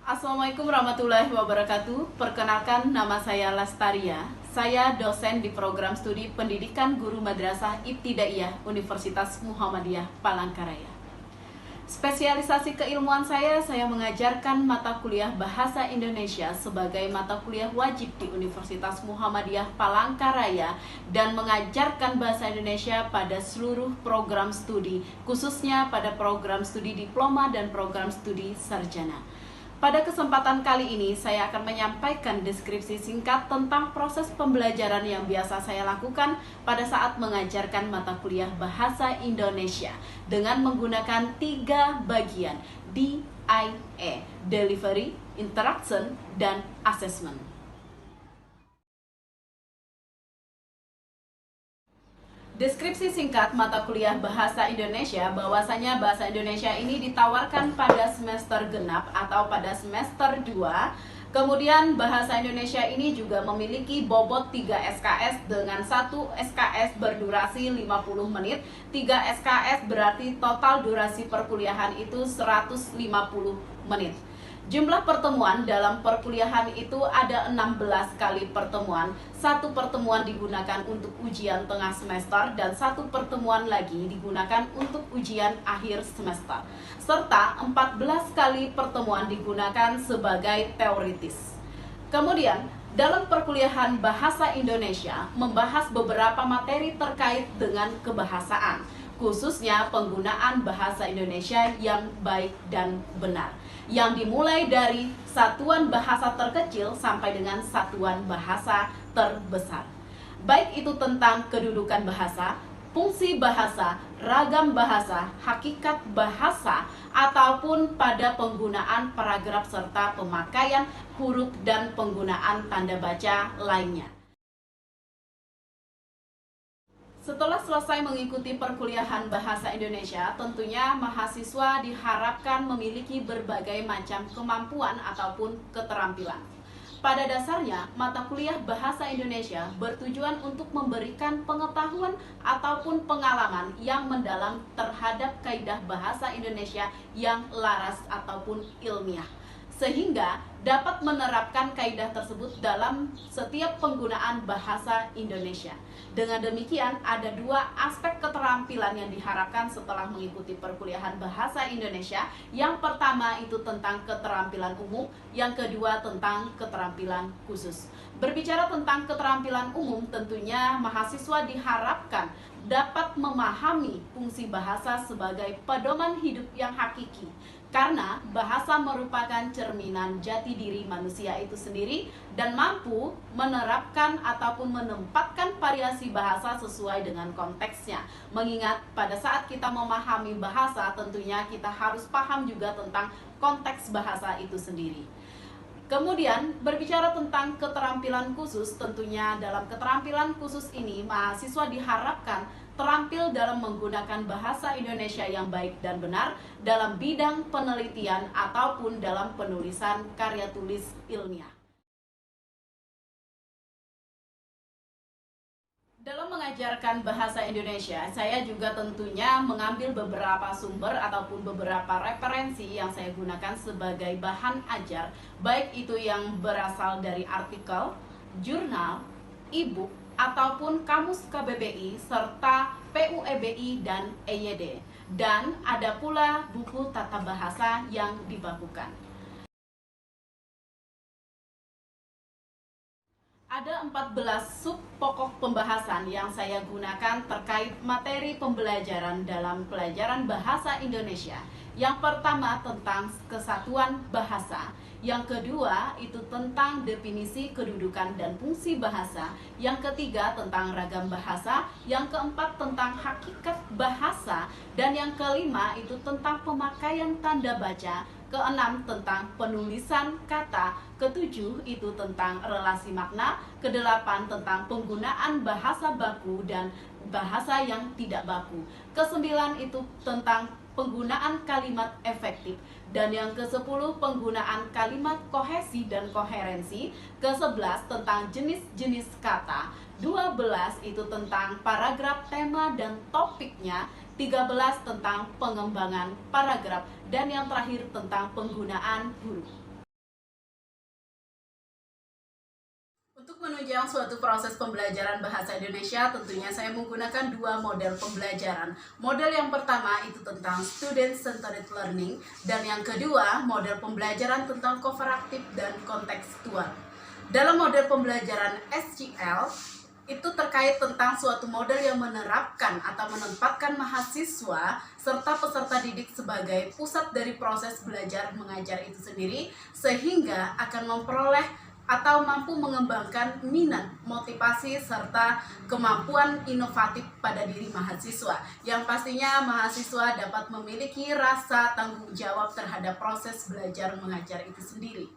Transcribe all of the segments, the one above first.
Assalamualaikum warahmatullahi wabarakatuh. Perkenalkan, nama saya Lastaria. Saya dosen di program studi Pendidikan Guru Madrasah Ibtidaiyah Universitas Muhammadiyah Palangkaraya. Spesialisasi keilmuan saya mengajarkan mata kuliah Bahasa Indonesia sebagai mata kuliah wajib di Universitas Muhammadiyah Palangkaraya dan mengajarkan Bahasa Indonesia pada seluruh program studi, khususnya pada program studi diploma dan program studi sarjana. Pada kesempatan kali ini, saya akan menyampaikan deskripsi singkat tentang proses pembelajaran yang biasa saya lakukan pada saat mengajarkan mata kuliah Bahasa Indonesia dengan menggunakan 3 bagian, DIE, Delivery, Interaction, dan Assessment. Deskripsi singkat mata kuliah Bahasa Indonesia, bahwasanya Bahasa Indonesia ini ditawarkan pada semester genap atau pada semester 2. Kemudian Bahasa Indonesia ini juga memiliki bobot 3 SKS dengan 1 SKS berdurasi 50 menit. 3 SKS berarti total durasi perkuliahan itu 150 menit. Jumlah pertemuan dalam perkuliahan itu ada 16 kali pertemuan. 1 pertemuan digunakan untuk ujian tengah semester dan 1 pertemuan lagi digunakan untuk ujian akhir semester. Serta 14 kali pertemuan digunakan sebagai teoritis. Kemudian, dalam perkuliahan Bahasa Indonesia membahas beberapa materi terkait dengan kebahasaan, khususnya penggunaan bahasa Indonesia yang baik dan benar, yang dimulai dari satuan bahasa terkecil sampai dengan satuan bahasa terbesar. Baik itu tentang kedudukan bahasa, fungsi bahasa, ragam bahasa, hakikat bahasa, ataupun pada penggunaan paragraf serta pemakaian huruf dan penggunaan tanda baca lainnya. Setelah selesai mengikuti perkuliahan Bahasa Indonesia, tentunya mahasiswa diharapkan memiliki berbagai macam kemampuan ataupun keterampilan. Pada dasarnya, mata kuliah Bahasa Indonesia bertujuan untuk memberikan pengetahuan ataupun pengalaman yang mendalam terhadap kaidah bahasa Indonesia yang laras ataupun ilmiah, sehingga dapat menerapkan kaidah tersebut dalam setiap penggunaan bahasa Indonesia. Dengan demikian, ada 2 aspek keterampilan yang diharapkan setelah mengikuti perkuliahan Bahasa Indonesia. Yang pertama itu tentang keterampilan umum, yang kedua tentang keterampilan khusus. Berbicara tentang keterampilan umum, tentunya mahasiswa diharapkan dapat memahami fungsi bahasa sebagai pedoman hidup yang hakiki, karena bahasa merupakan cerminan jati diri manusia itu sendiri dan mampu menerapkan ataupun menempatkan variasi bahasa sesuai dengan konteksnya. Mengingat pada saat kita memahami bahasa, tentunya kita harus paham juga tentang konteks bahasa itu sendiri. Kemudian berbicara tentang keterampilan khusus, tentunya dalam keterampilan khusus ini mahasiswa diharapkan terampil dalam menggunakan bahasa Indonesia yang baik dan benar dalam bidang penelitian ataupun dalam penulisan karya tulis ilmiah. Dalam mengajarkan bahasa Indonesia, saya juga tentunya mengambil beberapa sumber ataupun beberapa referensi yang saya gunakan sebagai bahan ajar, baik itu yang berasal dari artikel, jurnal, e-book, ataupun kamus KBBI, serta PUEBI dan EYD. Dan ada pula buku tata bahasa yang dibakukan. Ada 14 sub pokok pembahasan yang saya gunakan terkait materi pembelajaran dalam pelajaran bahasa Indonesia. Yang pertama tentang kesatuan bahasa, yang kedua itu tentang definisi kedudukan dan fungsi bahasa, yang ketiga tentang ragam bahasa, yang keempat tentang hakikat bahasa, dan yang kelima itu tentang pemakaian tanda baca, keenam tentang penulisan kata, ketujuh itu tentang relasi makna, kedelapan tentang penggunaan bahasa baku dan bahasa yang tidak baku, kesembilan itu tentang penggunaan kalimat efektif, dan yang ke-10 penggunaan kalimat kohesi dan koherensi, ke-11 tentang jenis-jenis kata, 12 itu tentang paragraf tema dan topiknya, 13 tentang pengembangan paragraf, dan yang terakhir tentang penggunaan huruf. Menunjang suatu proses pembelajaran bahasa Indonesia, tentunya saya menggunakan dua model pembelajaran. Model yang pertama itu tentang student-centered learning, dan yang kedua model pembelajaran tentang kooperatif dan kontekstual. Dalam model pembelajaran SCL, itu terkait tentang suatu model yang menerapkan atau menempatkan mahasiswa serta peserta didik sebagai pusat dari proses belajar mengajar itu sendiri, sehingga akan memperoleh atau mampu mengembangkan minat, motivasi, serta kemampuan inovatif pada diri mahasiswa. Yang pastinya mahasiswa dapat memiliki rasa tanggung jawab terhadap proses belajar mengajar itu sendiri.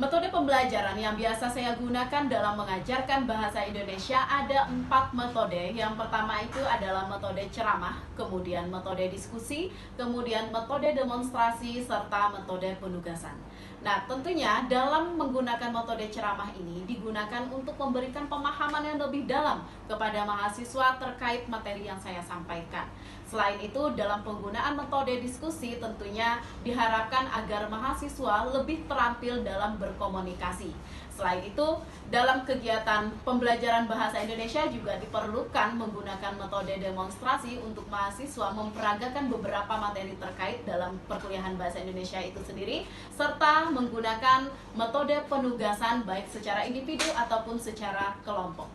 Metode pembelajaran yang biasa saya gunakan dalam mengajarkan bahasa Indonesia ada 4 metode. Yang pertama itu adalah metode ceramah, kemudian metode diskusi, kemudian metode demonstrasi, serta metode penugasan. Nah, tentunya dalam menggunakan metode ceramah ini digunakan untuk memberikan pemahaman yang lebih dalam kepada mahasiswa terkait materi yang saya sampaikan. Selain itu, dalam penggunaan metode diskusi tentunya diharapkan agar mahasiswa lebih terampil dalam berkomunikasi. Selain itu, dalam kegiatan pembelajaran bahasa Indonesia juga diperlukan menggunakan metode demonstrasi untuk mahasiswa memperagakan beberapa materi terkait dalam perkuliahan bahasa Indonesia itu sendiri, serta menggunakan metode penugasan baik secara individu ataupun secara kelompok.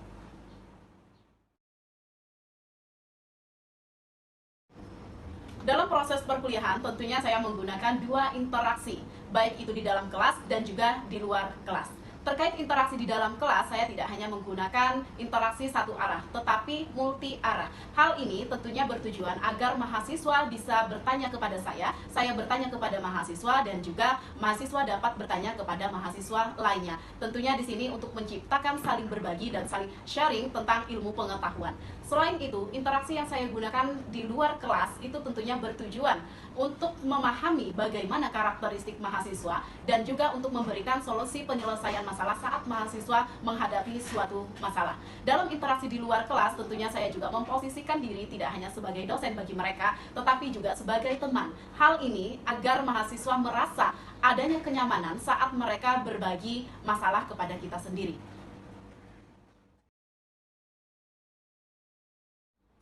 Dalam proses perkuliahan, tentunya saya menggunakan dua interaksi, baik itu di dalam kelas dan juga di luar kelas. Terkait interaksi di dalam kelas, saya tidak hanya menggunakan interaksi satu arah, tetapi multi arah. Hal ini tentunya bertujuan agar mahasiswa bisa bertanya kepada saya bertanya kepada mahasiswa, dan juga mahasiswa dapat bertanya kepada mahasiswa lainnya. Tentunya di sini untuk menciptakan saling berbagi dan saling sharing tentang ilmu pengetahuan. Selain itu, interaksi yang saya gunakan di luar kelas itu tentunya bertujuan untuk memahami bagaimana karakteristik mahasiswa dan juga untuk memberikan solusi penyelesaian masalah saat mahasiswa menghadapi suatu masalah. Dalam interaksi di luar kelas, tentunya saya juga memposisikan diri tidak hanya sebagai dosen bagi mereka, tetapi juga sebagai teman. Hal ini agar mahasiswa merasa adanya kenyamanan saat mereka berbagi masalah kepada kita sendiri.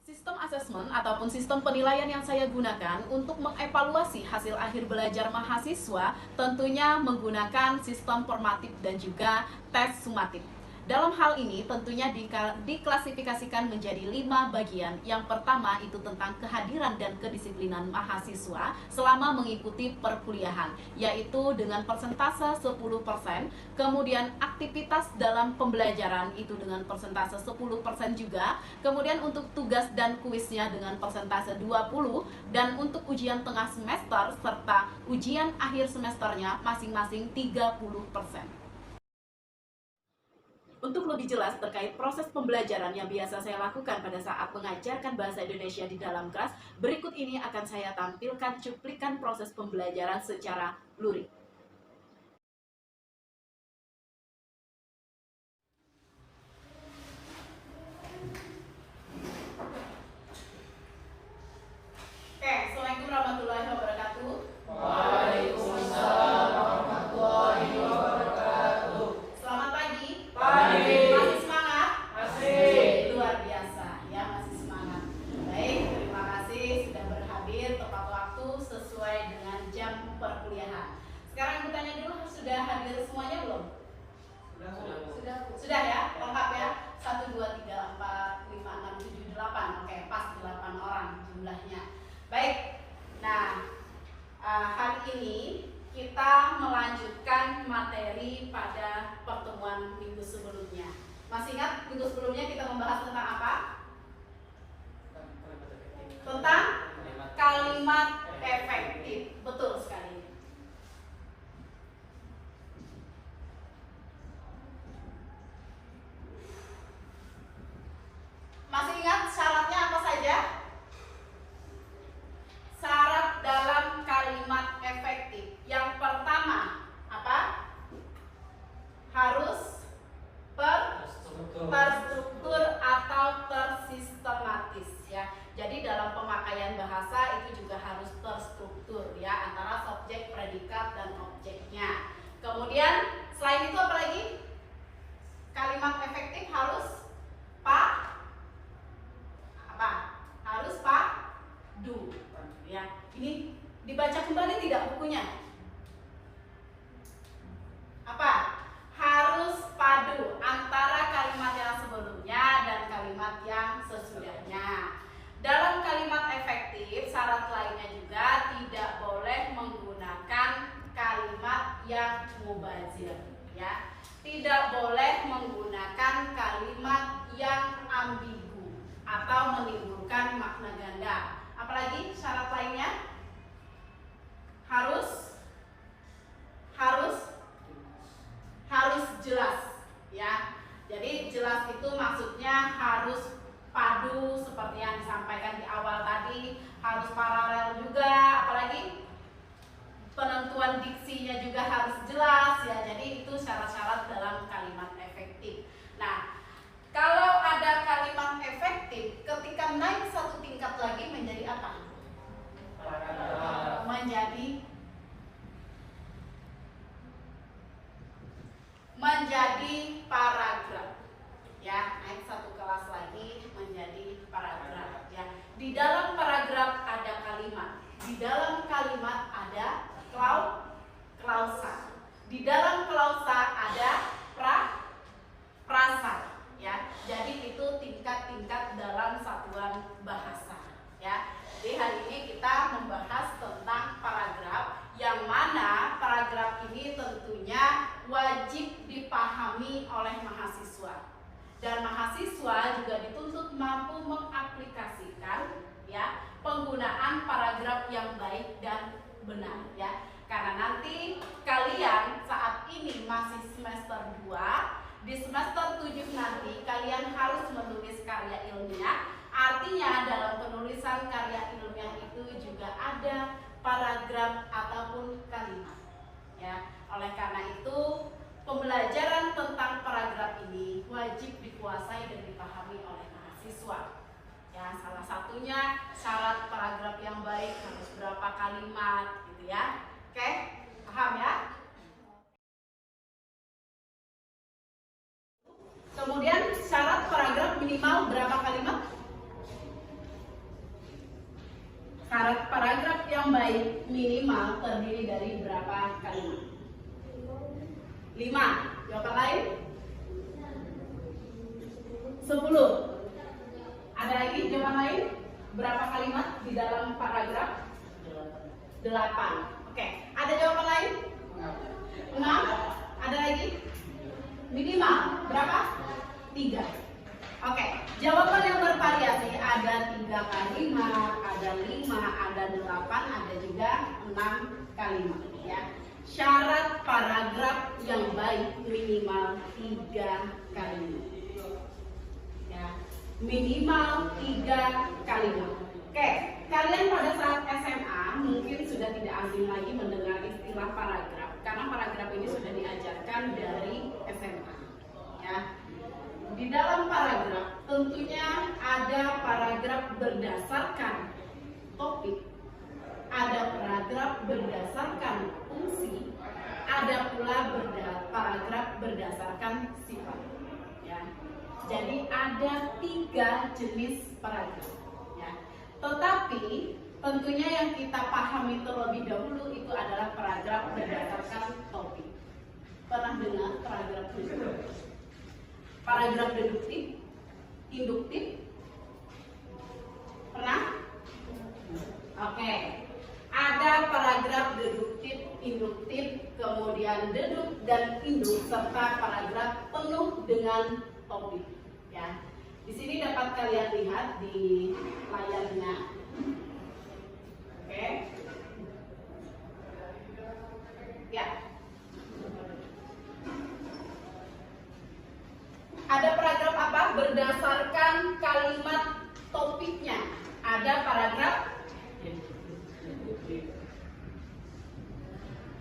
Sistem asesmen ataupun sistem penilaian yang saya gunakan untuk mengevaluasi hasil akhir belajar mahasiswa tentunya menggunakan sistem formatif dan juga tes sumatif. Dalam hal ini tentunya diklasifikasikan menjadi 5 bagian. Yang pertama itu tentang kehadiran dan kedisiplinan mahasiswa selama mengikuti perkuliahan, yaitu dengan persentase 10%. Kemudian aktivitas dalam pembelajaran itu dengan persentase 10% juga. Kemudian untuk tugas dan kuisnya dengan persentase 20%. Dan untuk ujian tengah semester serta ujian akhir semesternya masing-masing 30%. Untuk lebih jelas terkait proses pembelajaran yang biasa saya lakukan pada saat mengajarkan bahasa Indonesia di dalam kelas, berikut ini akan saya tampilkan cuplikan proses pembelajaran secara luring. Assalamualaikum warahmatullahi wabarakatuh. Waalaikumsalam warahmatullahi wabarakatuh. Selamat pagi. Pagi. Masih semangat? Masih. Luar biasa ya, masih semangat. Baik, terima kasih sudah berhadir tepat waktu sesuai dengan jam perkuliahan. Sekarang aku tanya dulu, sudah hadir semuanya belum? Sudah ya? Lengkap ya? 1, 2, 3, 4, 5, 6, 7, 8. Oke, pas 8 orang jumlahnya. Baik, nah hari ini kita melanjutkan materi pada pertemuan minggu sebelumnya. Masih ingat minggu sebelumnya kita membahas tentang apa? Tentang kalimat efektif. Betul sekali. Masih ingat syaratnya apa saja? Syarat dalam kalimat efektif. Yang pertama, apa? Harus terstruktur atau bukunya. Apa? Harus padu antara kalimat yang sebelumnya dan kalimat yang sesudahnya. Dalam kalimat efektif, syarat lainnya juga tidak boleh menggunakan kalimat yang mubazir, ya. Tidak boleh menggunakan kalimat yang ambigu atau menimbulkan makna ganda. Apalagi syarat lainnya? Harus jelas, ya. Jadi jelas itu maksudnya harus padu seperti yang disampaikan di awal tadi, harus paralel juga, apalagi penentuan diksinya juga harus jelas, ya. Jadi itu syarat-syarat dalam kalimat efektif. Nah, kalau ada kalimat efektif, ketika naik satu tingkat lagi menjadi apa? Menjadi paragraf, ya. Naik satu kelas lagi menjadi paragraf, ya. Di dalam paragraf ada kalimat, di dalam kalimat ada klausa, di dalam klausa ada prasa, ya. Jadi itu tingkat-tingkat dalam satuan bahasa, ya. Jadi hari ini kita membahas tentang paragraf, yang mana paragraf ini tentunya wajib dipahami oleh mahasiswa, dan mahasiswa juga dituntut mampu mengaplikasikan, ya, penggunaan paragraf yang baik dan benar, ya. Karena nanti kalian saat ini masih semester 2, di semester 7 nanti kalian harus menulis karya ilmiah. Artinya dalam penulisan karya ilmiah itu juga ada paragraf ataupun kalimat, ya. Oleh karena itu pembelajaran tentang paragraf ini wajib dikuasai dan dipahami oleh mahasiswa, ya. Salah satunya syarat paragraf yang baik harus berapa kalimat, gitu, ya. Oke, paham, ya? Kemudian syarat paragraf minimal berapa kalimat? Syarat paragraf yang baik minimal terdiri dari berapa kalimat? 5. Jawaban lain? 10. Ada lagi jawaban lain? Berapa kalimat di dalam paragraf? 8. Oke. Ada jawaban lain? 6. Ada lagi? Minimal berapa? 3. Oke. Jawaban yang bervariasi ada 3 kalimat, ada 5, ada 8, ada juga 6 kalimat, ya. Syarat paragraf yang baik minimal 3 kalimat, ya. Minimal 3 kalimat. Oke, kalian pada saat SMA mungkin sudah tidak asing lagi mendengar istilah paragraf, karena paragraf ini sudah diajarkan dari SMA, ya. Di dalam paragraf tentunya ada paragraf berdasarkan topik, ada paragraf berdasarkan fungsi, ada pula paragraf berdasarkan sifat, ya. Jadi ada 3 jenis paragraf, ya. Tetapi tentunya yang kita pahami terlebih dahulu itu adalah paragraf berdasarkan topik. Pernah dengar paragraf deduktif? Paragraf deduktif, induktif? Pernah? Oke. Ada paragraf deduktif, induktif, kemudian deduk dan induk, serta paragraf penuh dengan topik, ya. Di sini dapat kalian lihat di layarnya. Oke. Ya. Ada paragraf apa? Berdasarkan kalimat topiknya. Ada paragraf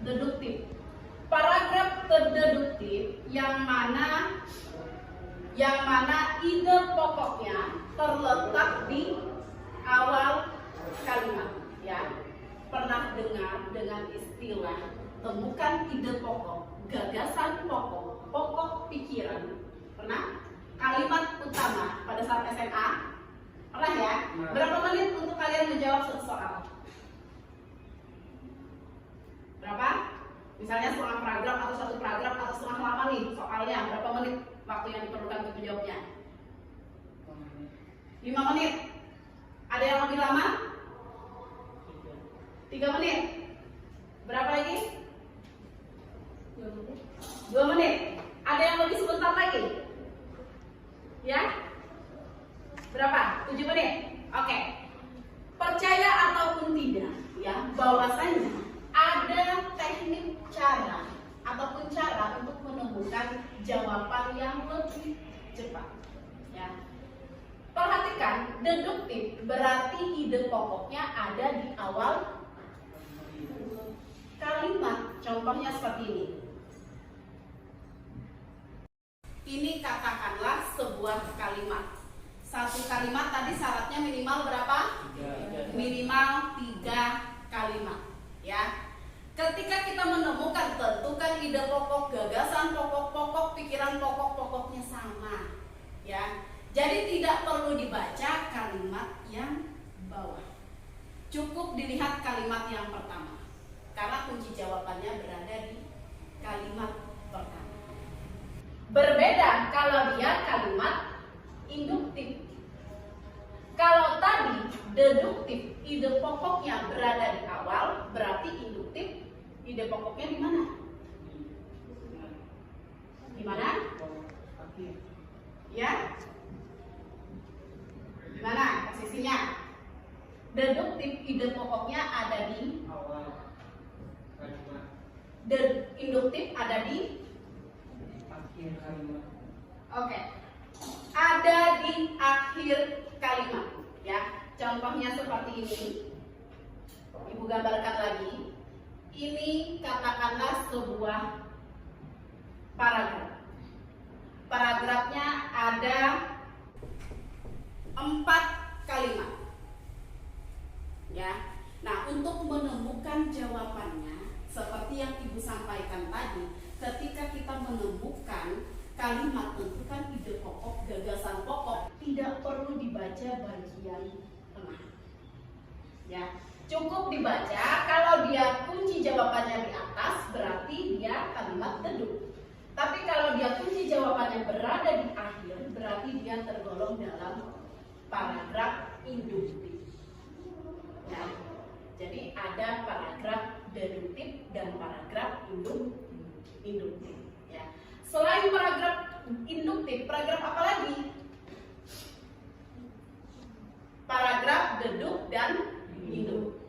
deduktif. Paragraf terdeduktif yang mana ide pokoknya terletak di awal kalimat, ya. Pernah dengar dengan istilah temukan ide pokok, gagasan pokok, pokok pikiran? Pernah? Kalimat utama pada saat SMA? Pernah, ya? Berapa menit untuk kalian menjawab satu soal? Berapa? Misalnya setengah paragraf atau satu paragraf atau setengah halaman nih soalnya, berapa menit waktu yang diperlukan untuk menjawabnya? 5 menit. Ada yang lebih lama? 3 menit. Berapa lagi? 2 menit. Ada yang lebih sebentar lagi? Ya? Berapa? 7 menit. Oke. Percaya ataupun tidak, ya, bahwasanya ada teknik cara ataupun cara untuk menemukan jawaban yang lebih cepat. Ya. Perhatikan, deduktif berarti ide pokoknya ada di awal kalimat. Contohnya seperti ini. Ini katakanlah sebuah kalimat. Satu kalimat tadi syaratnya minimal berapa? Minimal 3 kalimat. Ya. Ketika kita menemukan, tentukan ide pokok, gagasan pokok-pokok, pikiran pokok-pokoknya sama. Ya. Jadi tidak perlu dibaca kalimat yang bawah. Cukup dilihat kalimat yang pertama. Karena kunci jawabannya berada di kalimat pertama. Berbeda kalau dia kalimat induktif. Kalau tadi deduktif, ide pokoknya berada di awal, berarti induktif, ide pokoknya di mana? Di mana? Ya? Di mana posisinya? Deduktif, ide pokoknya ada di awal kalimat, induktif ada di akhir kalimat. Oke. Ada di akhir kalimat, ya. Contohnya seperti ini. Ibu gambarkan lagi. Ini katakanlah sebuah paragraf. Paragrafnya ada 4 kalimat. Ya. Nah, untuk menemukan jawabannya seperti yang Ibu sampaikan tadi, ketika kita menemukan kalimat, tentukan ide pokok, gagasan pokok, tidak perlu dibaca bagian tengah. Ya, cukup dibaca. Kalau dia kunci jawabannya di atas, berarti dia kalimat deduk. Tapi kalau dia kunci jawabannya berada di akhir, berarti dia tergolong dalam paragraf induktif. Ya, jadi ada paragraf deduktif dan paragraf induktif. Ya. Selain paragraf induktif, paragraf apa lagi? Paragraf deduk dan induk.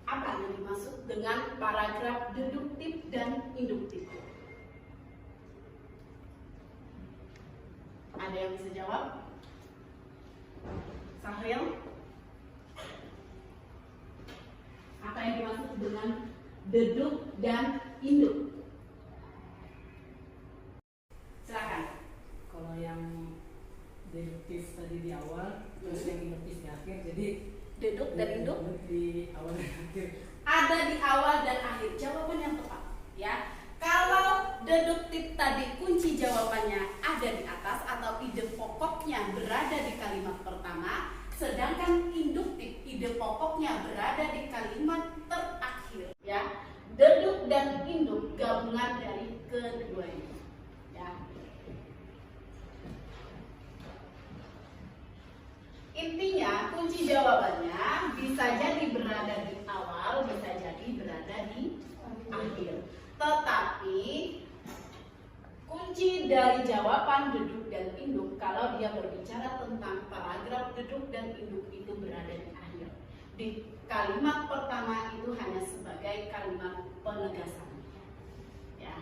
Apa yang dimaksud dengan paragraf deduktif dan induktif? Ada yang bisa jawab? Sahril? Apa yang dimaksud dengan deduk dan induk? Silakan. Kalau yang deduktif tadi di awal, terus yang induktif di akhir, jadi Deduk dan induk di awal dan akhir. ada di awal dan akhir. Jawaban yang tepat, ya. Kalau deduktif tadi kunci jawabannya ada di atas atau ide pokoknya berada di kalimat pertama, sedangkan induktif ide pokoknya berada di kalimat terakhir, ya. Deduk dan induk gabungan dari keduanya, ya. Intinya kunci jawabannya bisa jadi berada di awal, bisa jadi berada di akhir. Tetapi kunci dari jawaban deduk dan induk kalau dia berbicara tentang paragraf deduk dan induk itu berada di akhir. Di kalimat pertama itu hanya sebagai kalimat penegasan. Ya.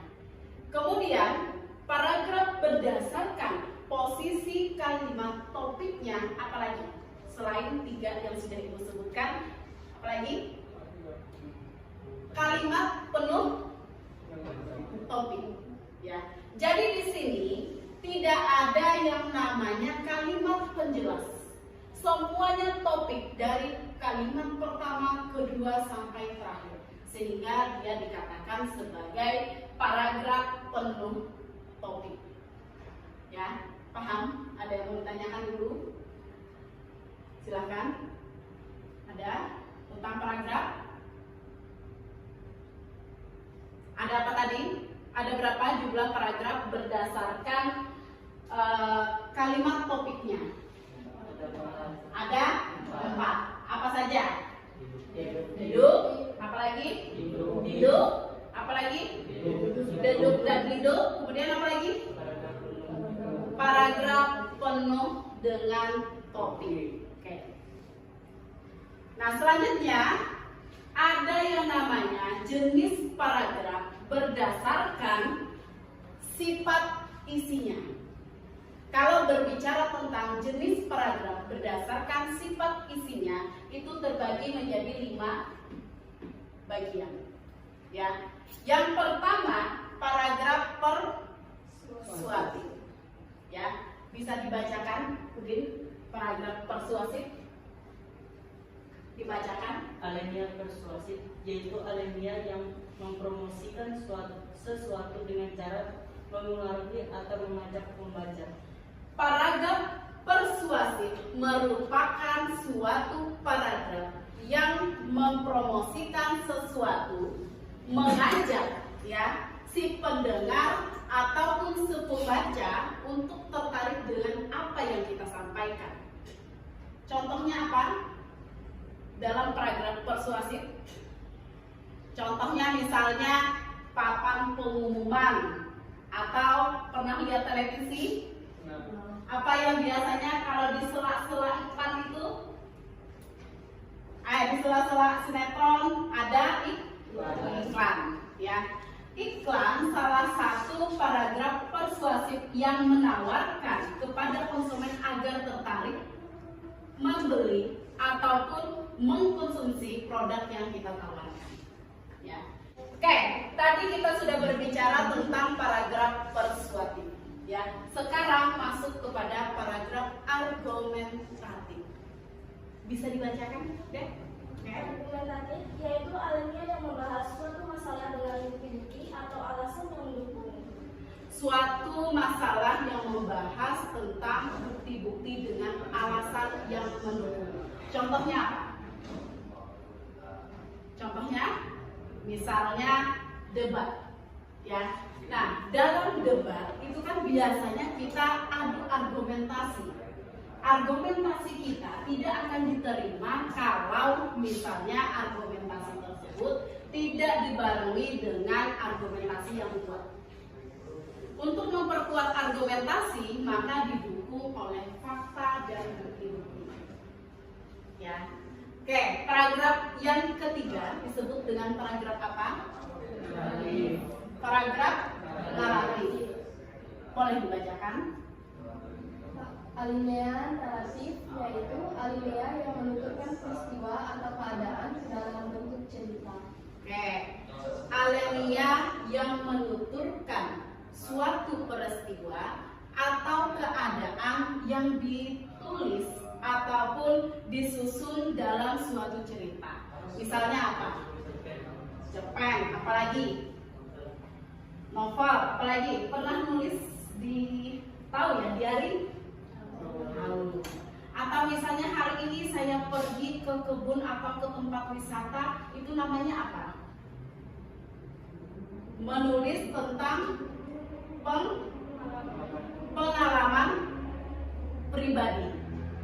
Kemudian paragraf berdasarkan posisi kalimat topiknya, apalagi selain 3 yang sudah Ibu sebutkan, apalagi kalimat penuh topik, ya. Jadi di sini tidak ada yang namanya kalimat penjelas. Semuanya topik dari kalimat pertama, kedua sampai terakhir, sehingga dia dikatakan sebagai paragraf penuh topik. Ya, Paham? Ada yang mau ditanyakan dulu? Silahkan. Ada? Tentang paragraf? Ada apa tadi? Ada berapa jumlah paragraf berdasarkan kalimat topiknya? Ada 4. Apa saja? Hidup. Apalagi? Hidup. Apalagi? Hidup dan hidup. Kemudian apa lagi? Paragraf penuh dengan topik. Oke. Nah, selanjutnya ada yang namanya jenis paragraf berdasarkan sifat isinya. Kalau berbicara tentang jenis paragraf berdasarkan sifat isinya, itu terbagi menjadi 5 bagian. Ya. Yang pertama, paragraf persuasif. Ya, bisa dibacakan, Udin, paragraf persuasif. Dibacakan. Alinea persuasif yaitu alinea yang mempromosikan sesuatu dengan cara mengulangi atau mengajak membaca. Paragraf persuasif merupakan suatu paragraf yang mempromosikan sesuatu, mengajak ya si pendengar ataupun si pembaca untuk tertarik dengan apa yang kita sampaikan. Contohnya apa? Dalam paragraf persuasif. Contohnya misalnya papan pengumuman, atau pernah lihat televisi? Apa yang biasanya kalau di sela-sela iklan itu? Di sela-sela sinetron ada iklan, ya. Iklan salah satu paragraf persuasif yang menawarkan kepada konsumen agar tertarik membeli ataupun mengkonsumsi produk yang kita tawarkan. Ya. Oke, tadi kita sudah berbicara tentang paragraf persuasif. Ya, sekarang masuk kepada paragraf argumentatif. Bisa dibacakan, deh? Argumentatif yaitu alinea yang membahas suatu masalah dengan bukti-bukti atau alasan yang mendukung. Suatu masalah yang membahas tentang bukti-bukti dengan alasan yang mendukung. Contohnya apa? Contohnya, misalnya debat, ya. Nah, dalam debat itu kan biasanya kita adu argumentasi. Argumentasi kita tidak akan diterima kalau misalnya argumentasi tersebut tidak dibarengi dengan argumentasi yang kuat. Untuk memperkuat argumentasi, maka didukung oleh fakta dan bukti-bukti. Ya. Oke, paragraf yang ketiga disebut dengan paragraf apa? Paragraf naratif. Boleh dibacakan? Alinea naratif yaitu alinea yang menuturkan peristiwa atau keadaan dalam bentuk cerita. Oke, alinea yang menuturkan suatu peristiwa atau keadaan yang ditulis ataupun disusun dalam suatu cerita. Misalnya apa? Cerpen, apalagi? Novel, apalagi? Pernah nulis di diary? Tahu. Atau misalnya hari ini saya pergi ke kebun atau ke tempat wisata, itu namanya apa? Menulis tentang pengalaman pribadi.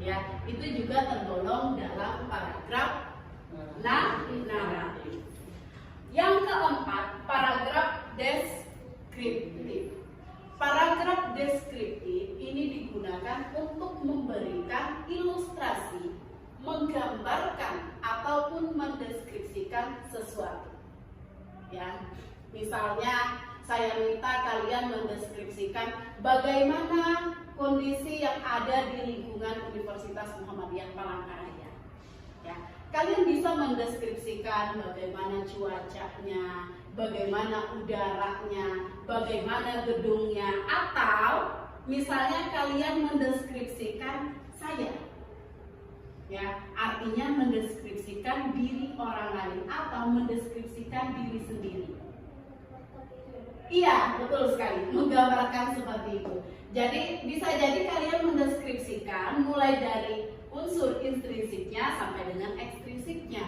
Ya, itu juga tergolong dalam paragraf naratif. Yang keempat, paragraf deskriptif. Paragraf deskriptif ini digunakan untuk memberikan ilustrasi, menggambarkan ataupun mendeskripsikan sesuatu. Ya, misalnya saya minta kalian mendeskripsikan bagaimana kondisi yang ada di lingkungan Universitas Muhammadiyah Palangkaraya. Ya, kalian bisa mendeskripsikan bagaimana cuacanya, bagaimana udaranya, bagaimana gedungnya, atau misalnya kalian mendeskripsikan saya. Ya, artinya mendeskripsikan diri orang lain atau mendeskripsikan diri sendiri. Iya, betul sekali. Menggambarkan seperti itu. Jadi bisa jadi kalian mendeskripsikan mulai dari unsur intrinsiknya sampai dengan ekstrinsiknya,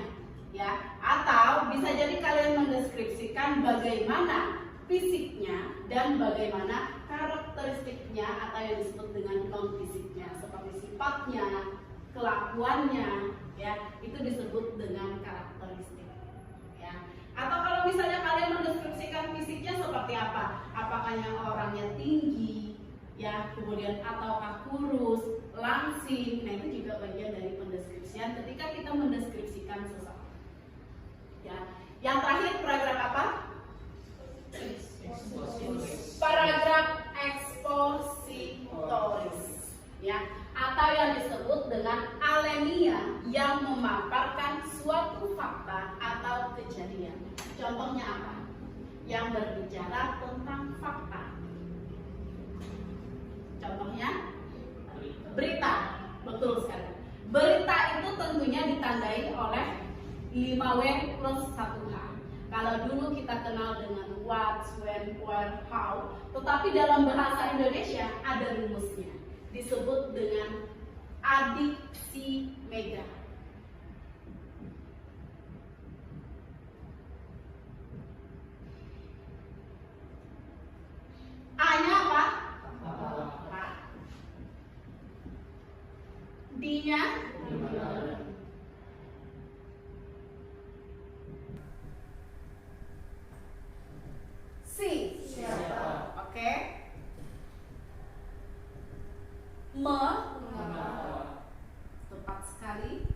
ya. Atau bisa jadi kalian mendeskripsikan bagaimana fisiknya dan bagaimana karakteristiknya atau yang disebut dengan non fisiknya, seperti sifatnya, kelakuannya, ya. Itu disebut dengan karakteristik, ya. Atau kalau misalnya kalian mendeskripsikan fisiknya seperti apa? Apakah yang orangnya tinggi, ya, kemudian ataukah kurus, langsing. Nah, itu juga bagian dari pendeskripsian ketika kita mendeskripsikan seseorang. Ya. Yang terakhir paragraf apa? Paragraf ekspositoris, ya, atau yang disebut dengan alemia yang memaparkan suatu fakta atau kejadian. Contohnya apa? Yang berbicara tentang fakta. Contohnya berita, betul sekali. Berita itu tentunya ditandai oleh 5W plus 1H. Kalau dulu kita kenal dengan what, when, where, how, tetapi dalam bahasa Indonesia ada rumusnya, disebut dengan adiksi mega. A-nya apa? A. D-nya? Si. Siapa? Oke. Mengapa? Tepat sekali.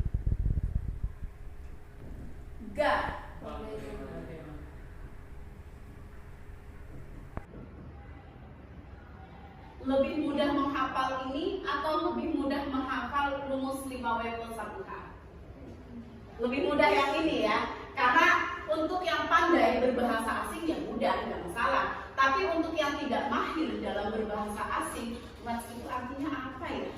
Ga. Bagaimana? Lebih mudah menghafal ini atau lebih mudah menghafal rumus 5W plus 1H? Lebih mudah yang ini ya. Karena untuk yang pandai berbahasa asing ya mudah, tidak masalah. Tapi untuk yang tidak mahir dalam berbahasa asing, mas itu artinya apa ya?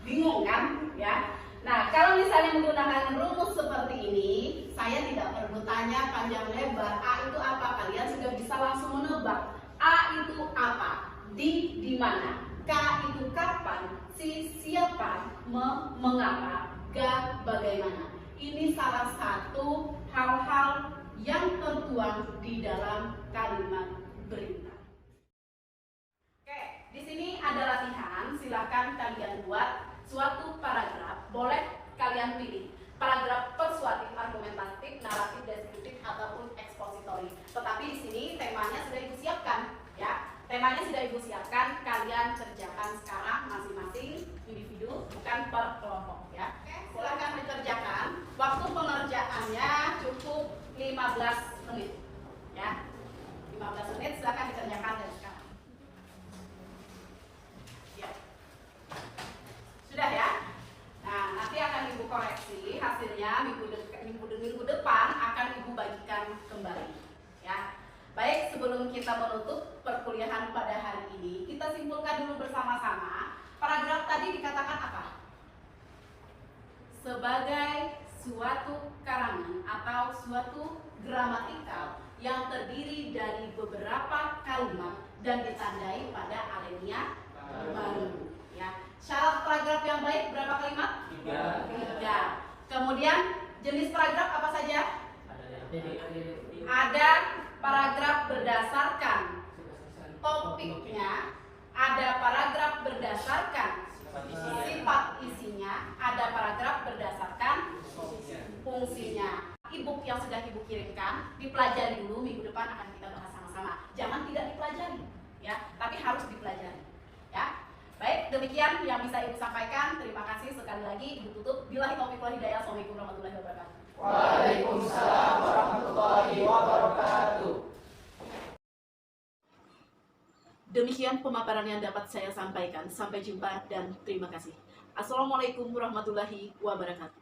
Bingung kan? Ya. Nah, kalau misalnya menggunakan rumus seperti ini, saya tidak perlu tanya panjang lebar. A itu apa? Kalian sudah bisa langsung menebak. A itu apa? Di mana? K itu kapan? Si siapa? Mengapa? Ga bagaimana? Ini salah satu hal-hal yang tertuang di dalam kalimat berita. Oke, di sini ada latihan. Silakan kalian buat suatu paragraf. Boleh kalian pilih paragraf persuasif, argumentatif, naratif, deskriptif ataupun ekspositori. Tetapi di sini temanya sudah ibu siapkan, ya. Temanya sudah ibu siapkan. Kalian kerjakan sekarang masing-masing individu, bukan per kelompok, ya. Oke, silakan dikerjakan. Waktu pengerjaannya cukup 15 menit, ya. 15 menit, silakan dikerjakan dari sekarang. Ya. Sudah ya. Nah, nanti akan ibu koreksi hasilnya minggu depan akan ibu bagikan kembali, ya. Baik, sebelum kita menutup perkuliahan pada hari ini, kita simpulkan dulu bersama-sama. Paragraf tadi dikatakan apa? Sebagai suatu karangan atau suatu gramatikal yang terdiri dari beberapa kalimat dan ditandai pada alemia baru. Ya. Syarat paragraf yang baik berapa kalimat? 3. Kemudian jenis paragraf apa saja? Ada paragraf berdasarkan topiknya, ada paragraf berdasarkan sifat isinya, ada paragraf berdasarkan fungsinya. E-book yang sudah ibu kirimkan dipelajari dulu, minggu depan akan kita bahas sama-sama. Jangan tidak dipelajari, ya, tapi harus dipelajari, ya. Baik, demikian yang bisa ibu sampaikan. Terima kasih sekali lagi. Ibu tutup. Billahi taufiq wal hidayah. Assalamualaikum warahmatullahi wabarakatuh. Waalaikumsalam warahmatullahi wabarakatuh. Demikian pemaparan yang dapat saya sampaikan. Sampai jumpa dan terima kasih. Assalamualaikum warahmatullahi wabarakatuh.